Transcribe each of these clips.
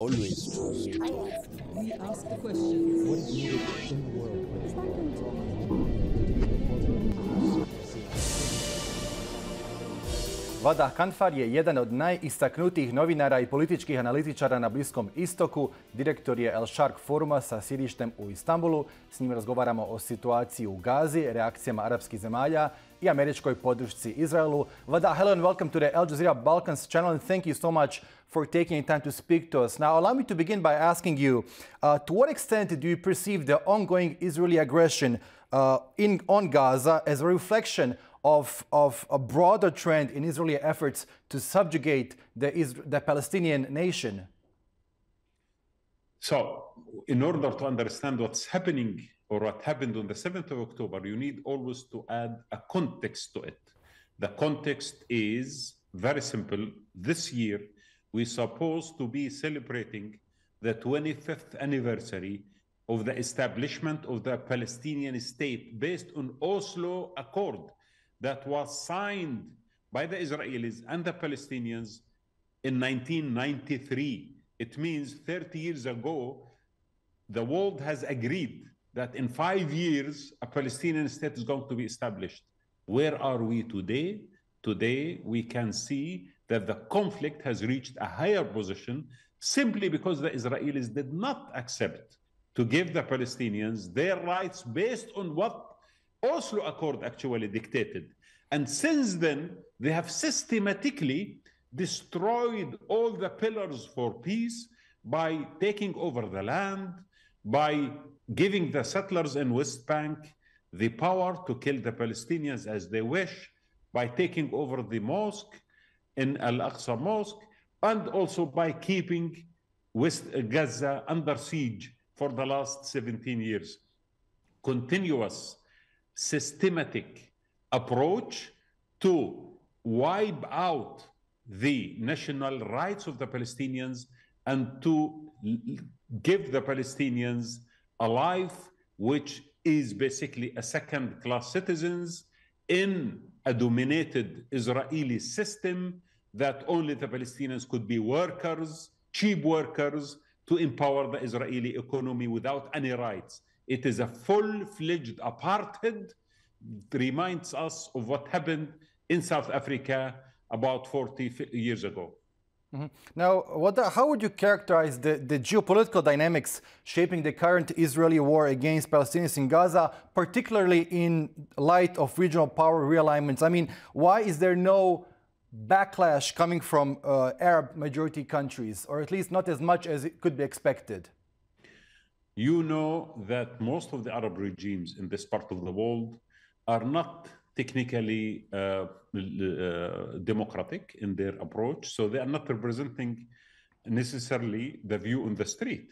Always trust. We ask the questions. What is needed in the world? Wadah Khanfar je jedan od najistaknutijih novinara i političkih analitičara na Bliskom Istoku. Direktor je Al-Sharq Foruma sa sjedištem u Istanbulu. S njim razgovaramo o situaciji u Gazi, reakcijama arapskih zemalja i američkoj podršci Izraelu. Wadah, hello and welcome to the Al Jazeera Balkans channel, and thank you so much for taking time to speak to us. Now, allow me to begin by asking you, to what extent do you perceive the ongoing Israeli aggression on Gaza as a reflection of a broader trend in Israeli efforts to subjugate the Palestinian nation? So, in order to understand what's happening or what happened on the 7th of October, you need always to add a context to it. The context is very simple. This year, we're supposed to be celebrating the 25th anniversary of the establishment of the Palestinian state based on Oslo Accord that was signed by the Israelis and the Palestinians in 1993. It means 30 years ago, the world has agreed that in 5 years, a Palestinian state is going to be established. Where are we today? Today, we can see that the conflict has reached a higher position simply because the Israelis did not accept to give the Palestinians their rights based on what Oslo Accord actually dictated. And since then, they have systematically destroyed all the pillars for peace by taking over the land, by giving the settlers in West Bank the power to kill the Palestinians as they wish, by taking over the mosque in Al-Aqsa Mosque, and also by keeping West Gaza under siege for the last 17 years. Continuous, systematic approach to wipe out the national rights of the Palestinians and to give the Palestinians a life which is basically a second-class citizens in a dominated Israeli system that only the Palestinians could be workers, cheap workers, to empower the Israeli economy without any rights. It is a full-fledged apartheid. It reminds us of what happened in South Africa about 40 years ago. Mm-hmm. Now, how would you characterize the geopolitical dynamics shaping the current Israeli war against Palestinians in Gaza, particularly in light of regional power realignments? I mean, why is there no backlash coming from Arab majority countries, or at least not as much as it could be expected? You know that most of the Arab regimes in this part of the world are not technically democratic in their approach, so they are not representing necessarily the view on the street.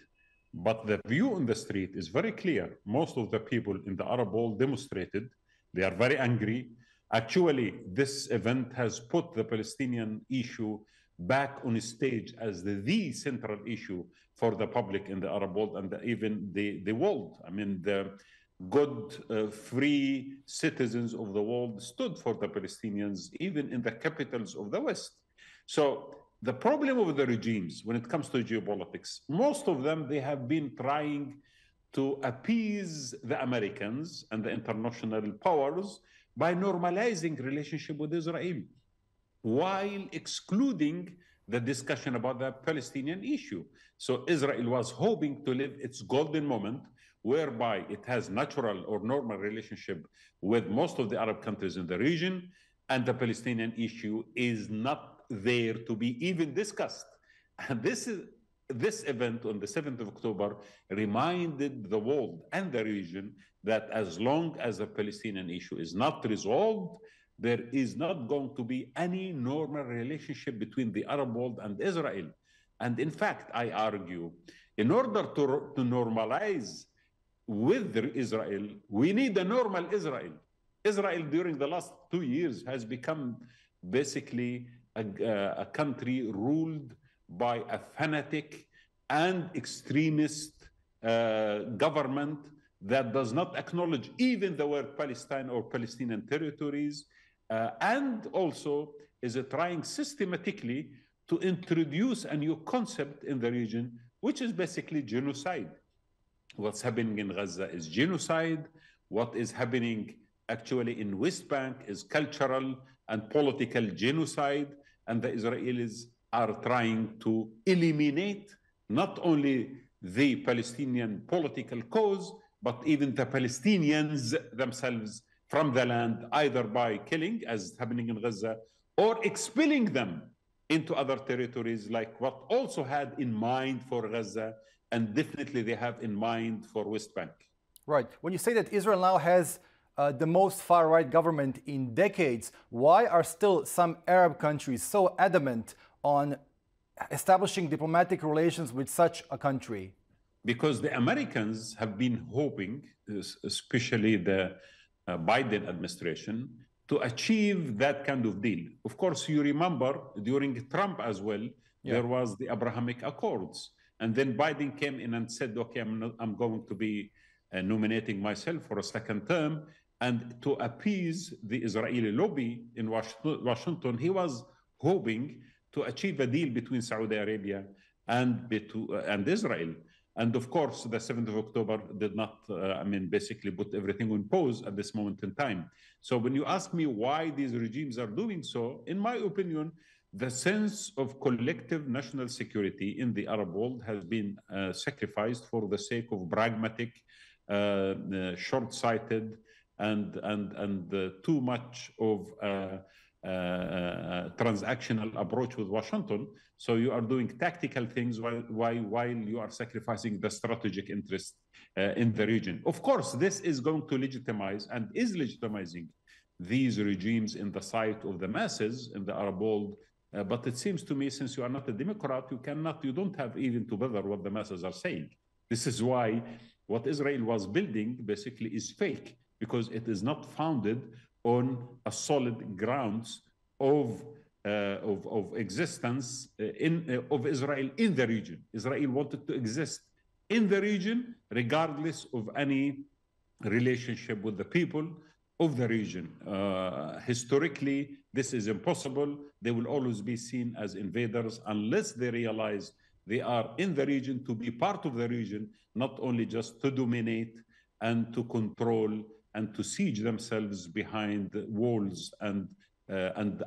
But the view on the street is very clear. Most of the people in the Arab world demonstrated. They are very angry. Actually, this event has put the Palestinian issue back on stage as the central issue for the public in the Arab world and even the world. I mean, the good, free citizens of the world stood for the Palestinians, even in the capitals of the West. So the problem of the regimes when it comes to geopolitics, most of them, they have been trying to appease the Americans and the international powers by normalizing relationship with Israel, while excluding the discussion about the Palestinian issue. So Israel was hoping to live its golden moment, whereby it has natural or normal relationship with most of the Arab countries in the region, and the Palestinian issue is not there to be even discussed. And this event on the 7th of October reminded the world and the region that as long as the Palestinian issue is not resolved, there is not going to be any normal relationship between the Arab world and Israel. And in fact, I argue, in order to normalize with Israel, we need a normal Israel. Israel during the last 2 years has become basically a country ruled by a fanatic and extremist government that does not acknowledge even the word Palestine or Palestinian territories, and also is trying systematically to introduce a new concept in the region, which is basically genocide. What's happening in Gaza is genocide. What is happening actually in West Bank is cultural and political genocide. And the Israelis are trying to eliminate not only the Palestinian political cause, but even the Palestinians themselves from the land, either by killing, as happening in Gaza, or expelling them into other territories, like what also had in mind for Gaza, and definitely they have in mind for West Bank. Right. When you say that Israel now has the most far-right government in decades, why are still some Arab countries so adamant on establishing diplomatic relations with such a country? Because the Americans have been hoping, especially the Biden administration, to achieve that kind of deal. Of course, you remember during Trump as well, there was the Abrahamic Accords. And then Biden came in and said, okay, I'm going to be nominating myself for a second term. And to appease the Israeli lobby in Washington, he was hoping to achieve a deal between Saudi Arabia and Israel. And of course, the 7th of October did not, basically put everything on pause at this moment in time. So when you ask me why these regimes are doing so, in my opinion, the sense of collective national security in the Arab world has been sacrificed for the sake of pragmatic, short-sighted, and too much of transactional approach with Washington. So you are doing tactical things while you are sacrificing the strategic interest in the region. Of course, this is going to legitimize and is legitimizing these regimes in the sight of the masses in the Arab world. But it seems to me, since you are not a Democrat, you don't have even to bother what the masses are saying. This is why what Israel was building basically is fake, because it is not founded on a solid grounds of existence of Israel in the region. Israel wanted to exist in the region regardless of any relationship with the people of the region. Historically, this is impossible. They will always be seen as invaders unless they realize they are in the region to be part of the region, not only just to dominate and to control and to siege themselves behind walls and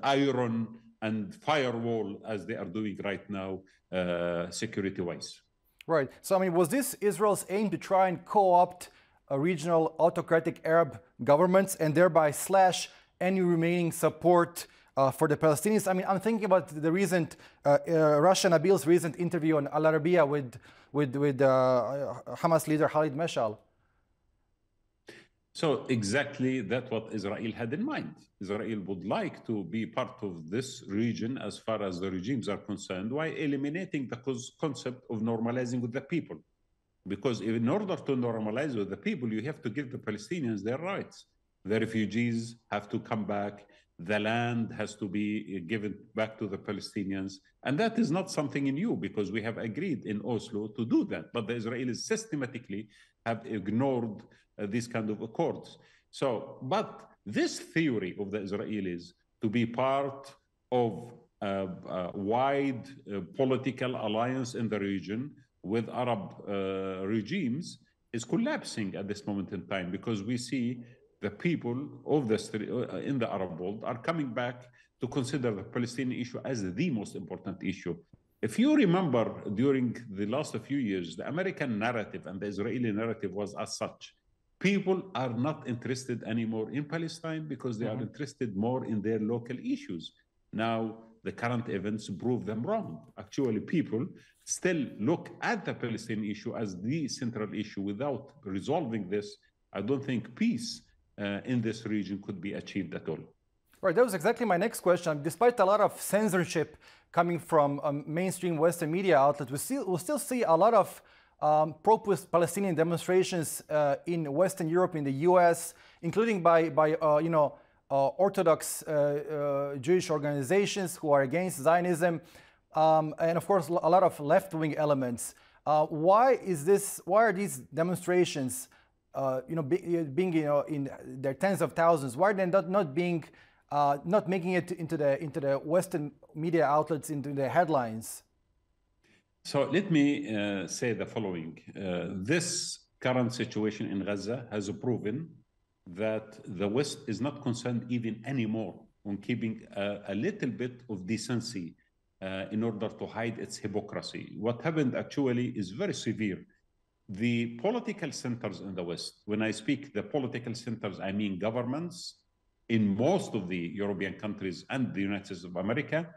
iron and firewall, as they are doing right now, security-wise. Right. So, was this Israel's aim to try and co-opt regional autocratic Arab governments and thereby slash any remaining support for the Palestinians? I'm thinking about the recent, Russia Nabil's recent interview on Al Arabiya with Hamas leader Khalid Mashal. So exactly that's what Israel had in mind. Israel would like to be part of this region as far as the regimes are concerned, while eliminating the concept of normalizing with the people. Because in order to normalize with the people, you have to give the Palestinians their rights. The refugees have to come back. The land has to be given back to the Palestinians. And that is not something new, because we have agreed in Oslo to do that. But the Israelis systematically have ignored these kind of accords. So, but this theory of the Israelis to be part of a wide political alliance in the region with Arab regimes is collapsing at this moment in time, because we see the people of in the Arab world are coming back to consider the Palestinian issue as the most important issue. If you remember, during the last few years, the American narrative and the Israeli narrative was as such. People are not interested anymore in Palestine because they are interested more in their local issues. Now, the current events prove them wrong. Actually, people still look at the Palestinian issue as the central issue. Without resolving this, I don't think peace in this region could be achieved at all. Right, that was exactly my next question. Despite a lot of censorship coming from mainstream Western media outlets, we'll still see a lot of pro-Palestinian demonstrations in Western Europe, in the US, including by Orthodox Jewish organizations who are against Zionism, and of course a lot of left-wing elements. Why are these demonstrations, being in their tens of thousands? Why are they not being not making it into the Western media outlets, into the headlines? So let me say the following. This current situation in Gaza has proven that the West is not concerned even anymore on keeping a little bit of decency in order to hide its hypocrisy. What happened actually is very severe. The political centers in the West, when I speak the political centers, I mean governments in most of the European countries and the United States of America,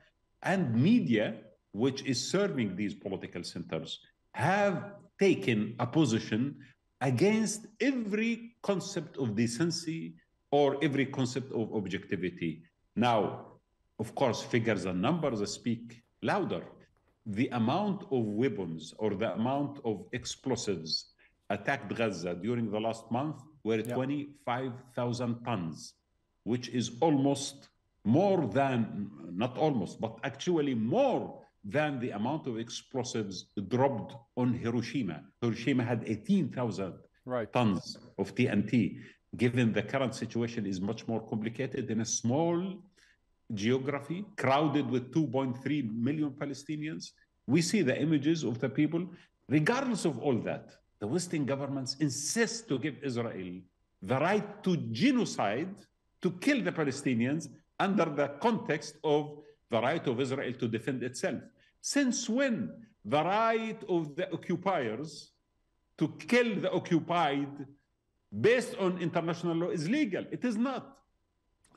and media, which is serving these political centers, have taken a position against every concept of decency or every concept of objectivity. Now, of course, figures and numbers speak louder. The amount of weapons or the amount of explosives attacked Gaza during the last month were 25,000 tons, which is almost more than, not almost, but actually more than the amount of explosives dropped on Hiroshima. Hiroshima had 18,000 tons of TNT. Given the current situation is much more complicated in a small geography, crowded with 2.3 million Palestinians, we see the images of the people. Regardless of all that, the Western governments insist to give Israel the right to genocide, to kill the Palestinians under the context of the right of Israel to defend itself. Since when the right of the occupiers to kill the occupied based on international law is legal? It is not.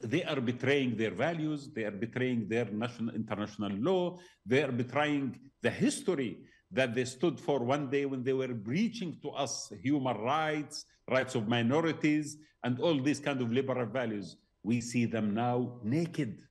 They are betraying their values, they are betraying their international law, they are betraying the history that they stood for one day when they were preaching to us human rights, rights of minorities, and all these kind of liberal values. We see them now naked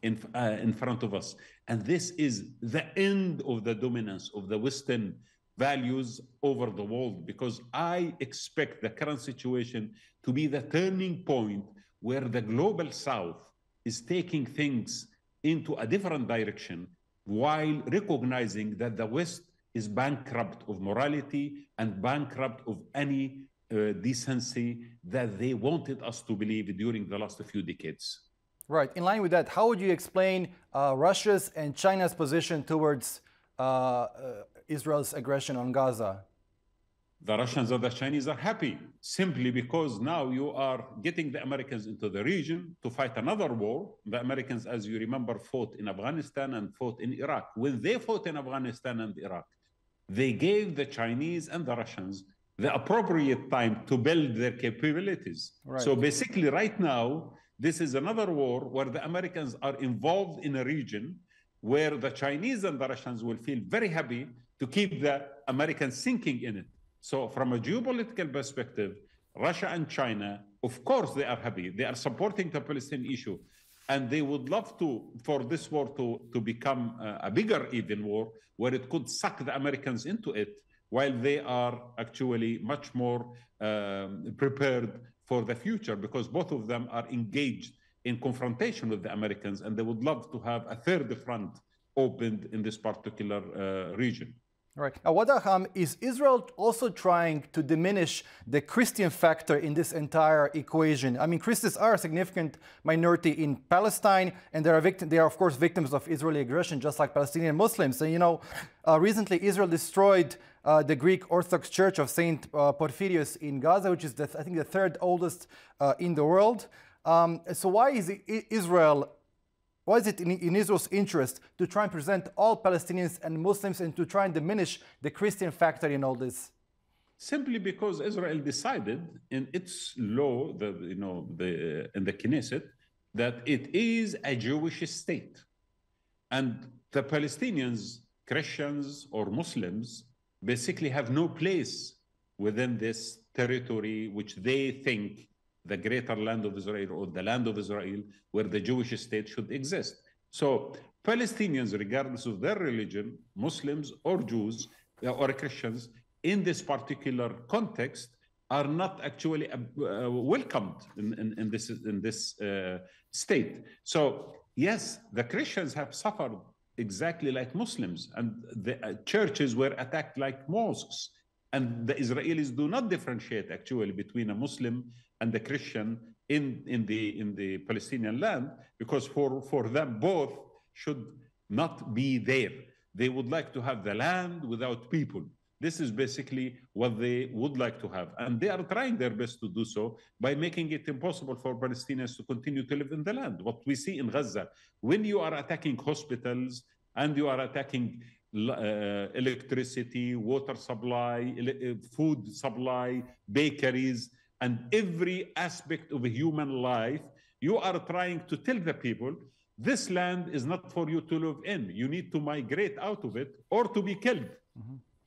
in front of us. And this is the end of the dominance of the Western values over the world, because I expect the current situation to be the turning point where the global South is taking things into a different direction while recognizing that the West is bankrupt of morality and bankrupt of any decency that they wanted us to believe during the last few decades. Right. In line with that, how would you explain Russia's and China's position towards Israel's aggression on Gaza? The Russians and the Chinese are happy simply because now you are getting the Americans into the region to fight another war. The Americans, as you remember, fought in Afghanistan and fought in Iraq. When they fought in Afghanistan and Iraq, they gave the Chinese and the Russians the appropriate time to build their capabilities. Right. So basically right now, this is another war where the Americans are involved in a region where the Chinese and the Russians will feel very happy to keep the Americans sinking in it. So from a geopolitical perspective, Russia and China, of course, they are happy. They are supporting the Palestinian issue. And they would love for this war to become a bigger even war where it could suck the Americans into it, while they are actually much more prepared for the future, because both of them are engaged in confrontation with the Americans, and they would love to have a third front opened in this particular region. Right. Now, Wadah, is Israel also trying to diminish the Christian factor in this entire equation? I mean, Christians are a significant minority in Palestine, and they are of course victims of Israeli aggression, just like Palestinian Muslims. And you know, recently Israel destroyed the Greek Orthodox Church of Saint Porphyrios in Gaza, which is I think the third oldest in the world. So why is it in Israel's interest to try and present all Palestinians and Muslims and to try and diminish the Christian factor in all this? Simply because Israel decided in its law, in the Knesset, that it is a Jewish state. And the Palestinians, Christians or Muslims, basically have no place within this territory which they think the greater land of Israel or the land of Israel where the Jewish state should exist. So Palestinians, regardless of their religion, Muslims or Jews or Christians, in this particular context, are not actually welcomed in this state. So yes, the Christians have suffered exactly like Muslims, and the churches were attacked like mosques. And the Israelis do not differentiate actually between a Muslim and a Christian in the Palestinian land, because for them both should not be there. They would like to have the land without people. This is basically what they would like to have. And they are trying their best to do so by making it impossible for Palestinians to continue to live in the land. What we see in Gaza, when you are attacking hospitals and you are attacking electricity, water supply, food supply, bakeries, and every aspect of a human life, you are trying to tell the people, this land is not for you to live in. You need to migrate out of it or to be killed.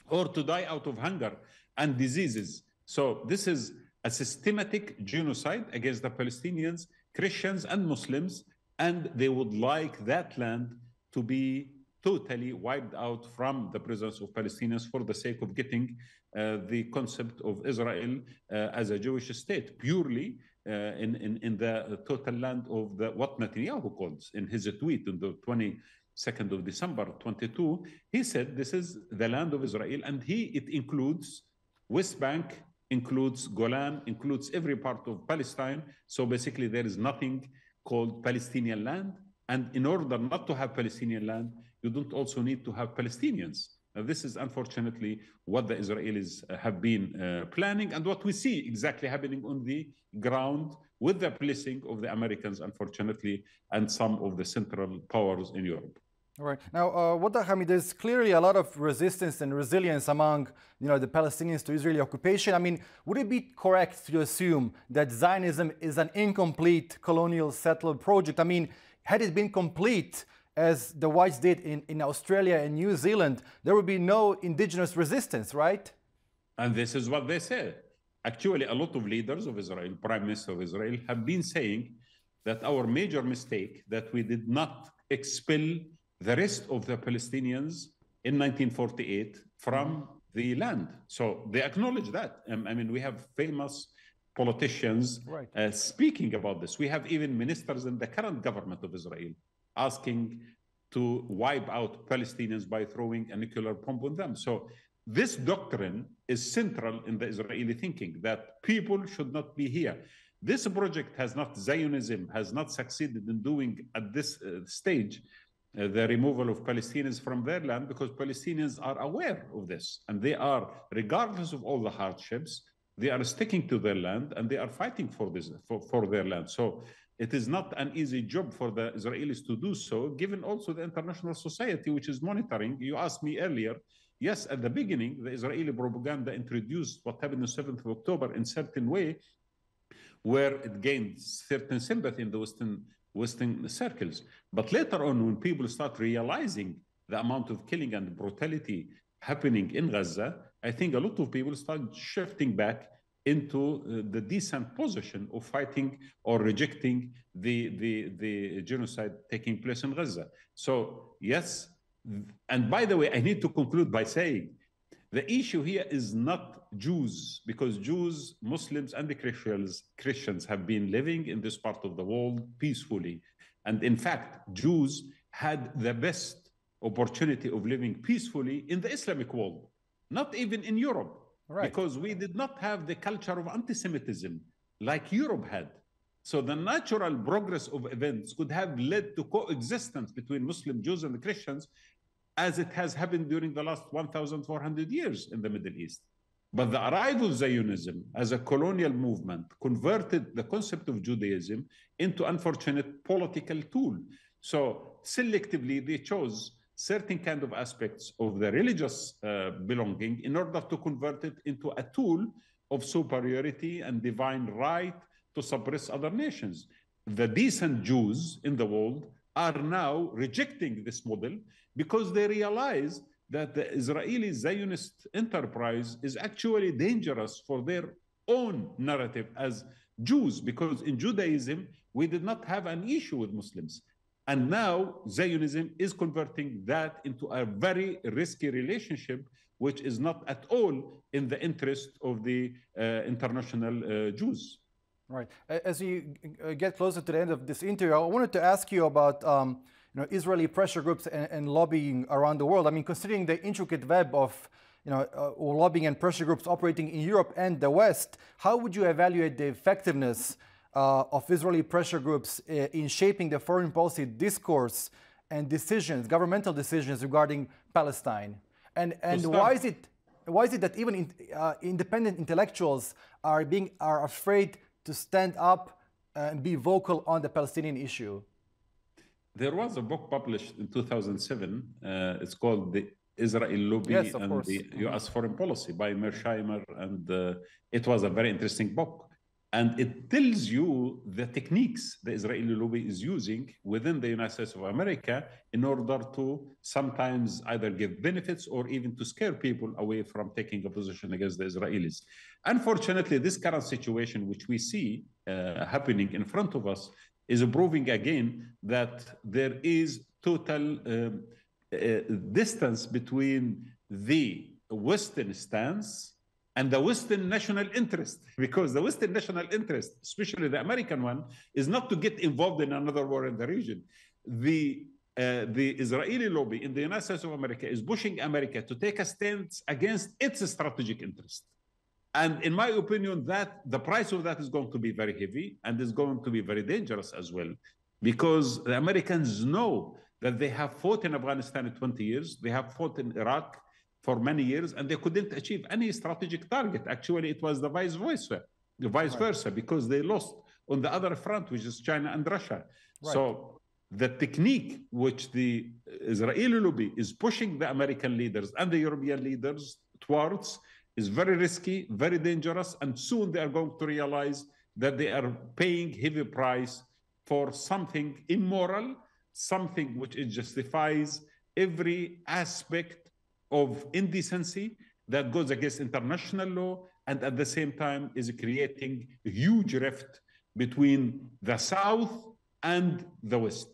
Or to die out of hunger and diseases. So this is a systematic genocide against the Palestinians, Christians and Muslims, and they would like that land to be totally wiped out from the presence of Palestinians for the sake of getting the concept of Israel as a Jewish state, purely in the total land of what Netanyahu calls in his tweet on the 22nd of December 22, he said this is the land of Israel, and it includes West Bank, includes Golan, includes every part of Palestine. So basically there is nothing called Palestinian land. And in order not to have Palestinian land, you don't also need to have Palestinians. Now, this is unfortunately what the Israelis have been planning, and what we see exactly happening on the ground with the blessing of the Americans, unfortunately, and some of the central powers in Europe. All right. Now, Wadah, there's clearly a lot of resistance and resilience among, the Palestinians to Israeli occupation. I mean, would it be correct to assume that Zionism is an incomplete colonial settler project? I mean, had it been complete, as the whites did in Australia and New Zealand, there would be no indigenous resistance, right? And this is what they say. Actually, a lot of leaders of Israel, Prime Minister of Israel, have been saying that our major mistake, that we did not expel the rest of the Palestinians in 1948 from the land. So they acknowledge that. I mean, we have famous politicians speaking about this. We have even ministers in the current government of Israel asking to wipe out Palestinians by throwing a nuclear bomb on them. So this doctrine is central in the Israeli thinking, that people should not be here. This project Zionism has not succeeded in doing at this stage the removal of Palestinians from their land, because Palestinians are aware of this, and they are, regardless of all the hardships, they are sticking to their land and they are fighting for their land. So it is not an easy job for the Israelis to do so, given also the international society, which is monitoring. You asked me earlier, yes, at the beginning, the Israeli propaganda introduced what happened on 7th of October in a certain way, where it gained certain sympathy in the Western circles. But later on, when people start realizing the amount of killing and brutality happening in Gaza, I think a lot of people start shifting back into the decent position of fighting or rejecting the genocide taking place in Gaza. So yes, and by the way, I need to conclude by saying the issue here is not Jews, because Jews, Muslims, and the Christians have been living in this part of the world peacefully. And in fact, Jews had the best opportunity of living peacefully in the Islamic world, not even in Europe, because we did not have the culture of anti-Semitism like Europe had. So the natural progress of events could have led to coexistence between Muslim Jews and the Christians, as it has happened during the last 1,400 years in the Middle East. But the arrival of Zionism as a colonial movement converted the concept of Judaism into unfortunate political tool. So selectively, they chose certain kind of aspects of the religious belonging in order to convert it into a tool of superiority and divine right to suppress other nations. The decent Jews in the world are now rejecting this model, because they realize that the Israeli Zionist enterprise is actually dangerous for their own narrative as Jews, because in Judaism, we did not have an issue with Muslims. And now Zionism is converting that into a very risky relationship, which is not at all in the interest of the international Jews. Right. As we get closer to the end of this interview, I wanted to ask you about Israeli pressure groups and lobbying around the world. I mean, considering the intricate web of lobbying and pressure groups operating in Europe and the West, how would you evaluate the effectiveness of Israeli pressure groups in shaping the foreign policy discourse and decisions, governmental decisions regarding Palestine? And why is it that even independent intellectuals are afraid to stand up and be vocal on the Palestinian issue? There was a book published in 2007. It's called The Israel Lobby and the U.S. Foreign Policy by Mearsheimer, and it was a very interesting book. And it tells you the techniques the Israeli lobby is using within the United States of America in order to sometimes either give benefits or even to scare people away from taking a position against the Israelis. Unfortunately, this current situation, which we see happening in front of us, is proving again that there is total distance between the Western stance and the Western national interest, because the Western national interest, especially the American one, is not to get involved in another war in the region. The Israeli lobby in the United States of America is pushing America to take a stance against its strategic interest. And in my opinion, that the price of that is going to be very heavy and is going to be very dangerous as well, because the Americans know that they have fought in Afghanistan in 20 years, they have fought in Iraq for many years, and they couldn't achieve any strategic target. Actually, it was the vice versa, because they lost on the other front, which is China and Russia. Right. So the technique which the Israeli lobby is pushing the American leaders and the European leaders towards is very risky, very dangerous, and soon they are going to realize that they are paying heavy price for something immoral, something which it justifies every aspect of indecency that goes against international law, and at the same time is creating a huge rift between the South and the West.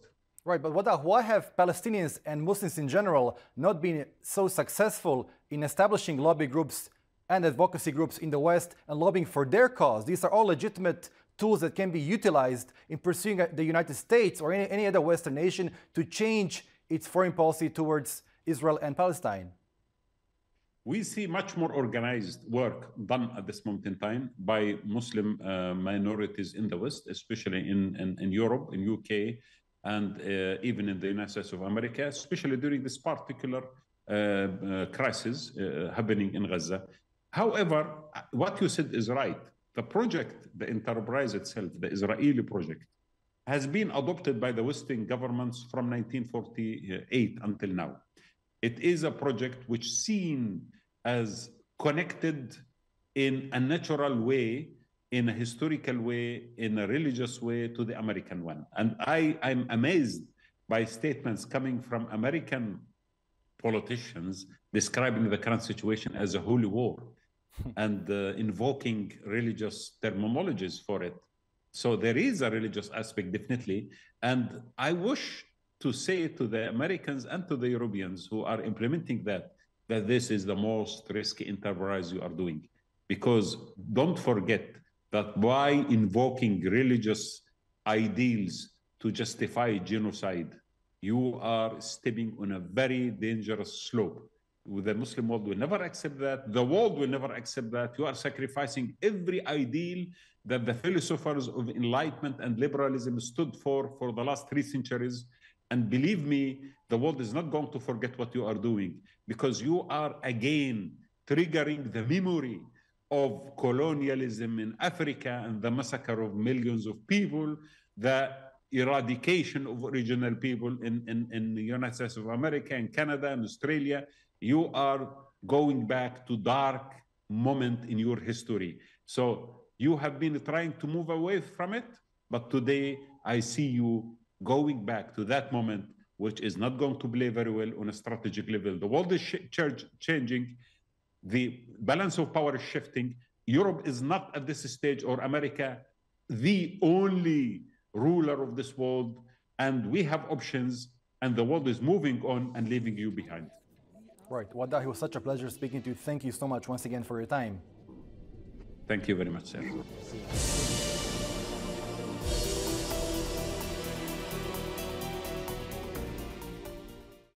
Right, but why have Palestinians and Muslims in general not been so successful in establishing lobby groups and advocacy groups in the West and lobbying for their cause? These are all legitimate tools that can be utilized in pursuing the United States or any other Western nation to change its foreign policy towards Israel and Palestine. We see much more organized work done at this moment in time by Muslim minorities in the West, especially in Europe, in UK, and even in the United States of America, especially during this particular crisis happening in Gaza. However, what you said is right. The project, the enterprise itself, the Israeli project, has been adopted by the Western governments from 1948 until now. It is a project which is seen as connected in a natural way, in a historical way, in a religious way to the American one. And I'm amazed by statements coming from American politicians describing the current situation as a holy war and invoking religious terminologies for it. So there is a religious aspect, definitely. And I wish to say to the Americans and to the Europeans who are implementing that this is the most risky enterprise you are doing. Because don't forget that by invoking religious ideals to justify genocide, you are stepping on a very dangerous slope. The Muslim world will never accept that. The world will never accept that. You are sacrificing every ideal that the philosophers of enlightenment and liberalism stood for the last 3 centuries. And believe me, the world is not going to forget what you are doing, because you are again triggering the memory of colonialism in Africa and the massacre of millions of people, the eradication of original people in the United States of America, in Canada, and Australia. You are going back to dark moment in your history. So you have been trying to move away from it, but today I see you going back to that moment, which is not going to play very well on a strategic level. The world is changing. The balance of power is shifting. Europe is not at this stage, or America, the only ruler of this world. And we have options, and the world is moving on and leaving you behind. Right. Wadah, it was such a pleasure speaking to you. Thank you so much once again for your time. Thank you very much, sir.